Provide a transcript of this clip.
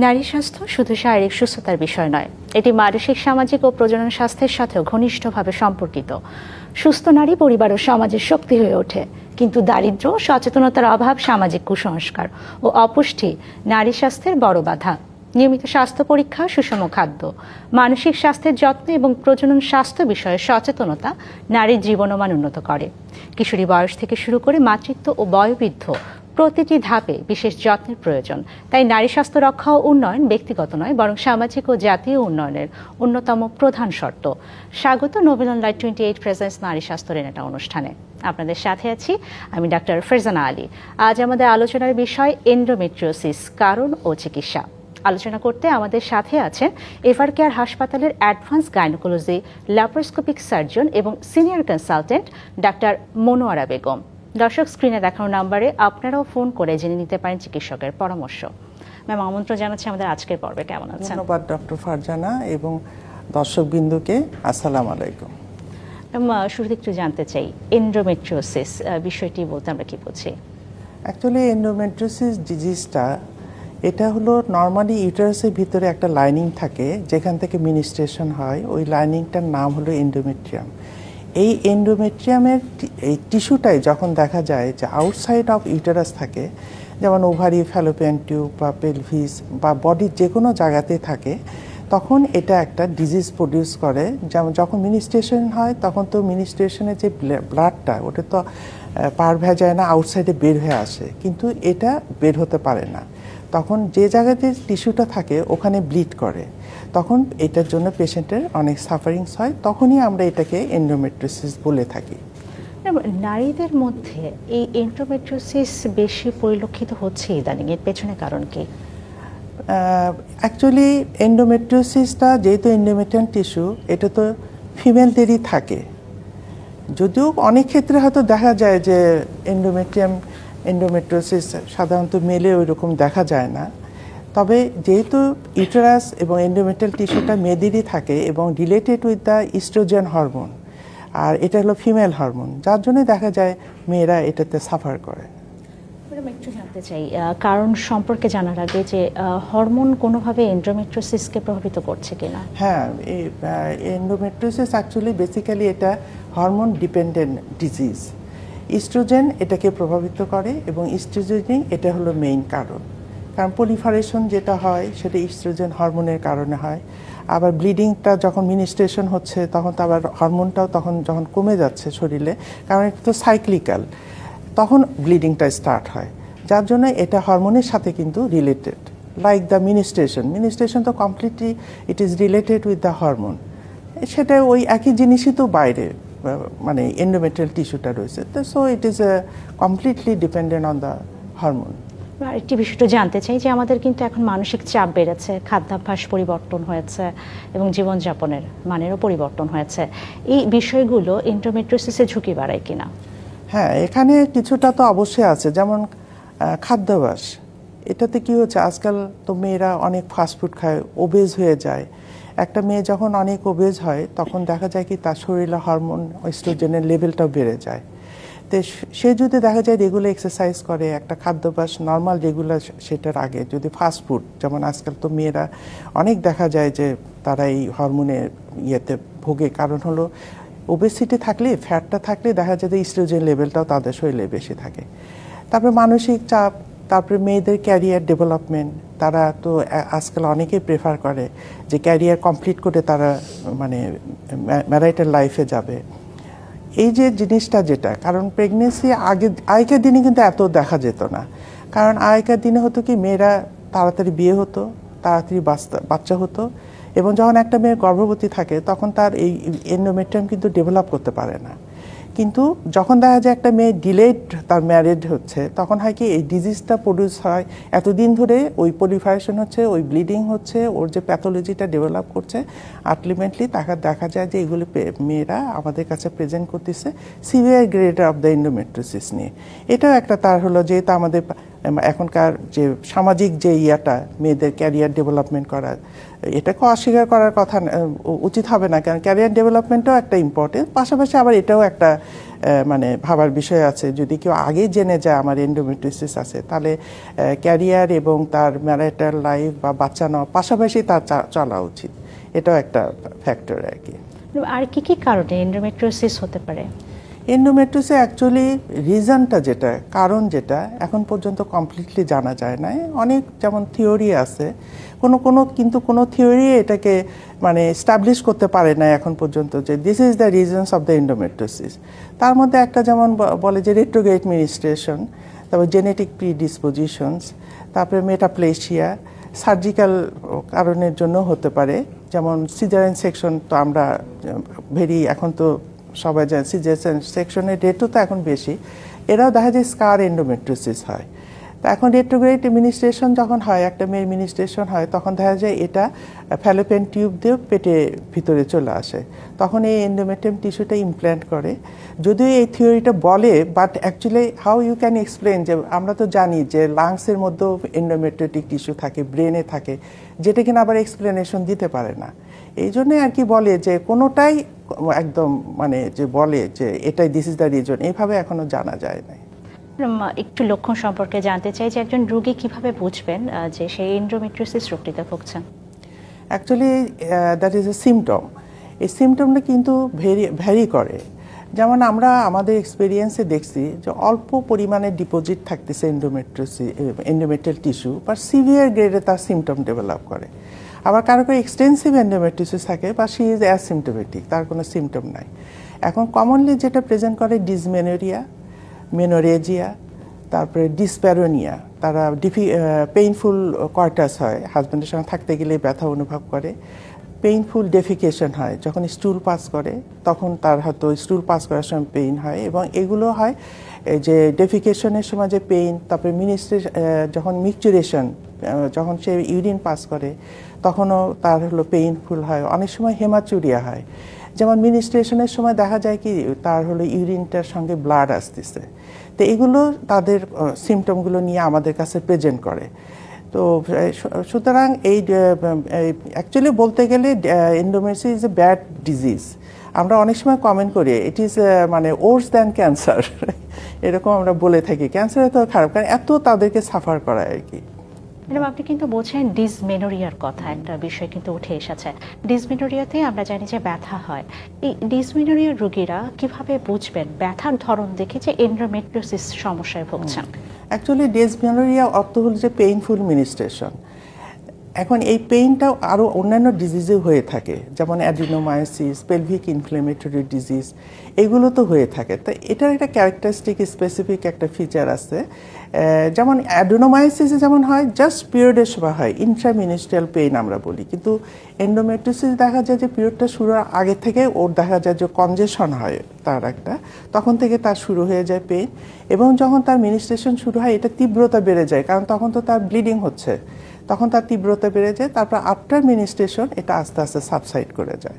নারী স্বাস্থ্য শুধু শারীরিক সুস্থতার বিষয় নয়, এটি মানসিক, সামাজিক ও প্রজনন স্বাস্থ্যের সাথেও ঘনিষ্ঠভাবে সম্পর্কিত। সুস্থ নারী পরিবার ও সমাজের শক্তি হয়ে ওঠে, কিন্তু দারিদ্র্য, সচেতনতার অভাব, সামাজিক কুসংস্কার ও অপুষ্টি নারী স্বাস্থ্যের বড় বাধা। নিয়মিত স্বাস্থ্য পরীক্ষা, সুষম খাদ্য, মানসিক স্বাস্থ্যের যত্ন এবং প্রজনন স্বাস্থ্য বিষয়ে সচেতনতা নারীর জীবনমান উন্নত করে। কিশোরী বয়স থেকে শুরু করে মাতৃত্ব ও বয়োবৃদ্ধ প্রতিটি ধাপে বিশেষ যত্নের প্রয়োজন। তাই নারী স্বাস্থ্য রক্ষা ও উন্নয়ন ব্যক্তিগত নয়, বরং সামাজিক ও জাতীয় উন্নয়নের অন্যতম প্রধান শর্ত। স্বাগত নোবেল অন লাইফ 28 প্রেজেন্স নারী স্বাস্থ্য রেনেটা অনুষ্ঠানে। আপনাদের সাথে আছি আমি ডাক্তার ফারজানা আলী। আজ আমাদের আলোচনার বিষয় এন্ডোমেট্রিওসিস, কারণ ও চিকিৎসা। আলোচনা করতে আমাদের সাথে আছেন এভার কেয়ার হাসপাতালের অ্যাডভান্স গাইনোকোলজি ল্যাপারোস্কোপিক সার্জন এবং senior consultant doctor Monowara Begum. দর্শক, স্ক্রিনে দেখানো নাম্বারে আপনারাও ফোন করে জেনে নিতে পারেন চিকিৎসকের পরামর্শ। ম্যাম, আমন্ত্রণ জানাচ্ছি আমাদের আজকের পর্বে। কেমন আছেন? ধন্যবাদ ডক্টর ফারজানা এবং দর্শকবৃন্দকে আসসালামু আলাইকুম। শুরুতে একটু জানতে চাই, এন্ডোমেট্রিওসিস বিষয়টি বলতে আমরা কি বুঝি? অ্যাকচুয়ালি এন্ডোমেট্রিওসিস ডিজিজটা এটা হলো নর্মালি ইউটারাসের ভিতরে একটা লাইনিং থাকে যেখান থেকে মিনিস্ট্রেশন হয়। ওই লাইনিংটার নাম হলো এন্ডোমেট্রিয়াম। এই এন্ডোমেট্রিয়ামের এই টিস্যুটাই যখন দেখা যায় যে আউটসাইড অফ ইউটারাস থাকে, যেমন ওভারি, ফ্যালোপিয়ান টিউব বা পেলভিস বা বডির যে কোনো জায়গাতেই থাকে, তখন এটা একটা ডিজিজ প্রডিউস করে। যেমন যখন মিনিস্ট্রেশন হয় তখন তো মিনিস্ট্রেশনের যে ব্লাডটা ওটা তো পার ভেজায় না, আউটসাইডে বের হয়ে আসে, কিন্তু এটা বের হতে পারে না। তখন যে জায়গাতে টিস্যুটা থাকে ওখানে ব্লিড করে, তখন এটার জন্য পেশেন্টের অনেক সাফারিংস হয়। তখনই আমরা এটাকে এন্ডোমেট্রিওসিস বলে থাকি। নারীদের মধ্যে এই এন্ডোমেট্রিওসিস বেশি পরিলক্ষিত হচ্ছে ইদানিং, এর পেছনে কারণ কি? অ্যাকচুয়ালি এন্ডোমেট্রিওসিসটা যেহেতু এন্ডোমেট্রিয়াম টিস্যু, এটা তো ফিমেলদেরই থাকে। যদিও অনেক ক্ষেত্রে হয়তো দেখা যায় যে এন্ডোমেট্রিওসিস সাধারণত মেলে ওই রকম দেখা যায় না, তবে যেহেতু ইউটেরাস এবং এন্ডোমেট্রিয়াল টিস্যুটা মেয়েদেরই থাকে এবং related with the oestrogen hormone, আর এটা হলো ফিমেল হরমোন, যার জন্য দেখা যায় মেয়েরা এটাতে সাফার করে। একটু জানতে চাই কারণ সম্পর্কে জানার আগে যে হরমোন কোনোভাবে এন্ডোমেট্রিওসিসকে প্রভাবিত করছে কিনা? হ্যাঁ, এন্ডোমেট্রিওসিস অ্যাকচুয়ালি বেসিক্যালি এটা হরমোন ডিপেন্ডেন্ট ডিজিজ। ইস্ট্রোজেন এটাকে প্রভাবিত করে এবং ইস্ট্রোজেনই এটা হলো মেইন কারণ। কারণ পলিফারেশন যেটা হয় সেটা ইস্ট্রোজেন হরমোনের কারণে হয়। আবার ব্লিডিংটা যখন মিনিস্ট্রেশন হচ্ছে তখন তো আবার হরমোনটাও তখন যখন কমে যাচ্ছে শরীরে, কারণ এটা তো সাইক্লিক্যাল, তখন ব্লিডিংটা স্টার্ট হয়, যার জন্য এটা হরমোনের সাথে কিন্তু রিলেটেড। লাইক দ্য মিনিস্ট্রেশন তো completely it is related with the hormone. সেটা ওই একই জিনিসই তো বাইরে, মানে এন্ডোমেট্রিয়াল টিস্যুটা রয়েছে, তো so it is completely dependent on the hormone. আরেকটি বিষয়টা জানতে চাই যে আমাদের কিন্তু এখন মানসিক চাপ বেড়েছে, খাদ্যাভ্যাস পরিবর্তন হয়েছে এবং জীবনযাপনের মানেরও পরিবর্তন হয়েছে। এই বিষয়গুলো এন্ডোমেট্রিওসিসে ঝুঁকি বাড়ায় কিনা? হ্যাঁ, এখানে কিছুটা তো অবশ্যই আছে। যেমন খাদ্যাভ্যাস, এটাতে কি হচ্ছে, আজকাল তো মেয়েরা অনেক ফাস্টফুড খায়, ওবেজ হয়ে যায়। একটা মেয়ে যখন অনেক ওবেজ হয় তখন দেখা যায় কি তার শরীরে হরমোন এস্ট্রোজেনের লেভেলটাও বেড়ে যায়। তো সে যদি দেখা যায় রেগুলার এক্সারসাইজ করে, একটা খাদ্যাভ্যাস নর্মাল রেগুলার সেটার আগে যদি ফাস্টফুড, যেমন আজকাল তো মেয়েরা অনেক দেখা যায় যে তারা এই হরমোনের ইয়েতে ভোগে, কারণ হলো ওবেসিটি থাকলে, ফ্যাটটা থাকলে দেখা যায় যে ইস্ট্রোজেন লেভেলটাও তাদের শরীরে বেশি থাকে। তারপরে মানসিক চাপ, তারপরে মেয়েদের ক্যারিয়ার ডেভেলপমেন্ট, তারা তো আজকাল অনেকেই প্রেফার করে যে ক্যারিয়ার কমপ্লিট করে তারা মানে ম্যারিটাল লাইফে যাবে। এই যে জিনিসটা যেটা, কারণ প্রেগনেন্সি আগেকার দিনে কিন্তু এত দেখা যেত না, কারণ আগেকার দিনে হতো কি মেয়েরা তাড়াতাড়ি বিয়ে হতো, তাড়াতাড়ি বাচ্চা হতো, এবং যখন একটা মেয়ে গর্ভবতী থাকে তখন তার এই এন্ডোমেট্রিয়াম কিন্তু ডেভেলপ করতে পারে না। কিন্তু যখন দেখা যায় একটা মেয়ে ডিলেড তার ম্যারেজ হচ্ছে, তখন হয় কি এই ডিজিজটা প্রডিউস হয়, এতদিন ধরে ওই পলিফারেশন হচ্ছে, ওই ব্লিডিং হচ্ছে, ওর যে প্যাথোলজিটা ডেভেলপ করছে, আলটিমেটলি তাকে দেখা যায় যে এগুলি মেয়েরা আমাদের কাছে প্রেজেন্ট করতেছে severe grade of the endometriosis নিয়ে। এটাও একটা তার হলো, যেহেতু আমাদের এখনকার যে সামাজিক যে ইয়াটা মেয়েদের ক্যারিয়ার ডেভেলপমেন্ট করা, এটাকে অস্বীকার করার কথা উচিত হবে না, কারণ ক্যারিয়ার ডেভেলপমেন্টও একটা ইম্পর্টেন্ট, পাশাপাশি আবার এটাও একটা মানে ভাবার বিষয় আছে। যদি কেউ আগে জেনে যায় আমার এন্ডোমেট্রিওসিস আছে, তাহলে ক্যারিয়ার এবং তার ম্যারিটাল লাইফ বা বাচ্চা নেওয়া পাশাপাশি তার চলা উচিত, এটাও একটা ফ্যাক্টর আর কি। আর কি কি কারণে এন্ডোমেট্রিওসিস হতে পারে? এন্ডোমেট্রিওসিস অ্যাকচুয়ালি রিজনটা যেটা, কারণ যেটা এখন পর্যন্ত কমপ্লিটলি জানা যায় না। অনেক যেমন থিওরি আছে, কিন্তু কোনো থিওরি এটাকে মানে এস্টাবলিশ করতে পারে না এখন পর্যন্ত যে this is the reasons of the endometriosis. তার মধ্যে একটা যেমন বলে যে রেট্রোগ্রেড মিনিস্ট্রেশন, তারপর জেনেটিক প্রিডিসপোজিশনস, তারপরে মেটাপ্লেশিয়া, সার্জিক্যাল কারণের জন্য হতে পারে, যেমন সিজারিয়ান সেকশন। তো আমরা এখন তো সবাই জানে সিজারিয়ান সেকশনের রেটও তো এখন বেশি, এরাও দেখা যায় স্কার এন্ডোমেট্রিওসিস হয়। তো এখন রেট্রোগ্রেড মিনিস্ট্রেশন যখন হয়, একটা মেয়ের মিনিস্ট্রেশন হয়, তখন দেখা যায় এটা ফ্যালোপিয়ান টিউব দিয়ে পেটে ভিতরে চলে আসে, তখন এই এন্ডোমেট্রিয়াম টিস্যুটা ইমপ্ল্যান্ট করে। যদিও এই থিওরিটা বলে, but actually how you can explain, যে আমরা তো জানি যে লাংসের মধ্যেও এন্ডোমেট্রিয়াটিক টিস্যু থাকে, ব্রেনে থাকে, যেটা কিনা আবার এক্সপ্লেনেশন দিতে পারে না। এই জন্যে আর কি বলে যে কোনোটাই একদম মানে যে বলে যে এটাই দিস ইজ দ্য রিজন, এইভাবে এখনো জানা যায় না। একটু লক্ষণ সম্পর্কে জানতে চাই যে একজন রোগী কিভাবে বুঝবেন যে সেই এন্ডোমেট্রিওসিস রোগটিতে ভুগছেন? Actually that is a symptom. এই সিমটমটা কিন্তু ভ্যারি করে। যেমন আমরা আমাদের এক্সপিরিয়েন্সে দেখছি যে অল্প পরিমাণে ডিপোজিট থাকতেছে এন্ডোমেট্রিয়াল টিস্যু, বা সিভিয়ার গ্রেডে তার সিমটম ডেভেলপ করে। আবার কারো এক্সটেন্সিভ এন্ডোমেট্রিওসিস থাকে বা শি ইজ অ্যাসিমটোমেটিক, তার কোনো সিমটম নাই। এখন কমনলি যেটা প্রেজেন্ট করে ডিসমেনোরিয়া, মেনোরেজিয়া, তারপরে ডিসপ্যারোনিয়া, তারা পেইনফুল কর্টাস হয়, হাজব্যান্ডের সঙ্গে থাকতে গেলে ব্যথা অনুভব করে। পেইনফুল ডেফিকেশন হয়, যখন স্টুল পাস করে তখন তার হয়তো স্টুল পাস করার সময় পেইন হয়, এবং এগুলো হয় যে ডেফিকেশনের সময় যে পেইন, তারপরে যখন মিকচুরেশন, যখন সে ইউরিন পাস করে তখনও তার পেইনফুল হয়। অনেক সময় হেমাচুরিয়া হয়, যেমন মিনিস্ট্রেশনের সময় দেখা যায় কি তার ইউরিনটার সঙ্গে ব্লাড আসতেছে। তো এগুলো তাদের সিমটমগুলো নিয়ে আমাদের কাছে প্রেজেন্ট করে। তো সুতরাং এই অ্যাকচুয়ালি বলতে গেলে endometriosis is a bad disease. আমরা অনেক সময় কমেন্ট করি ইট ইজ মানে ওর্স দ্যান ক্যান্সার, এরকম আমরা বলে থাকি। ক্যান্সার এত খারাপ, কারণ এত তাদেরকে সাফার করায় আর কি। ম্যাডাম, আপনি কিন্তু বলছেন ডিসমেনোরিয়ার কথা, একটা বিষয় কিন্তু উঠে এসেছে। ডিসমেনোরিয়াতে আমরা জানি যে ব্যথা হয়। এই ডিসমেনোরিয়ার রোগীরা কিভাবে বুঝবেন ব্যথার ধরন দেখে যে এন্ডোমেট্রিওসিস সমস্যায় ভুগছেন? অ্যাকচুয়ালি ডিসমেনোরিয়া অর্থ হলো যে পেইনফুল মিনিস্ট্রেশন। এখন এই পেইনটাও আরও অন্যান্য ডিজিজেও হয়ে থাকে, যেমন অ্যাডিনোমায়োসিস, পেলভিক ইনফ্লেমেটরি ডিজিজ, এগুলো তো হয়ে থাকে। তো এটার একটা ক্যারেক্টারিস্টিক স্পেসিফিক একটা ফিচার আছে। যেমন অ্যাডিনোমায়োসিসে যেমন হয় জাস্ট পিরিয়ডের সময় হয়, ইন্ট্রামিনিস্ট্রিয়াল পেইন আমরা বলি, কিন্তু এন্ডোমেট্রিওসিস দেখা যায় যে পিরিয়ডটা শুরুর আগে থেকে ওর দেখা যায় যে কনজেশন হয় তার একটা, তখন থেকে তার শুরু হয়ে যায় পেইন, এবং যখন তার মিনিস্ট্রেশন শুরু হয় এটা তীব্রতা বেড়ে যায়, কারণ তখন তো তার ব্লিডিং হচ্ছে, তখন তার তীব্রতা বেড়ে যায়। তারপর আফটার মিনিস্ট্রেশন এটা আস্তে আস্তে সাবসাইড করে যায়।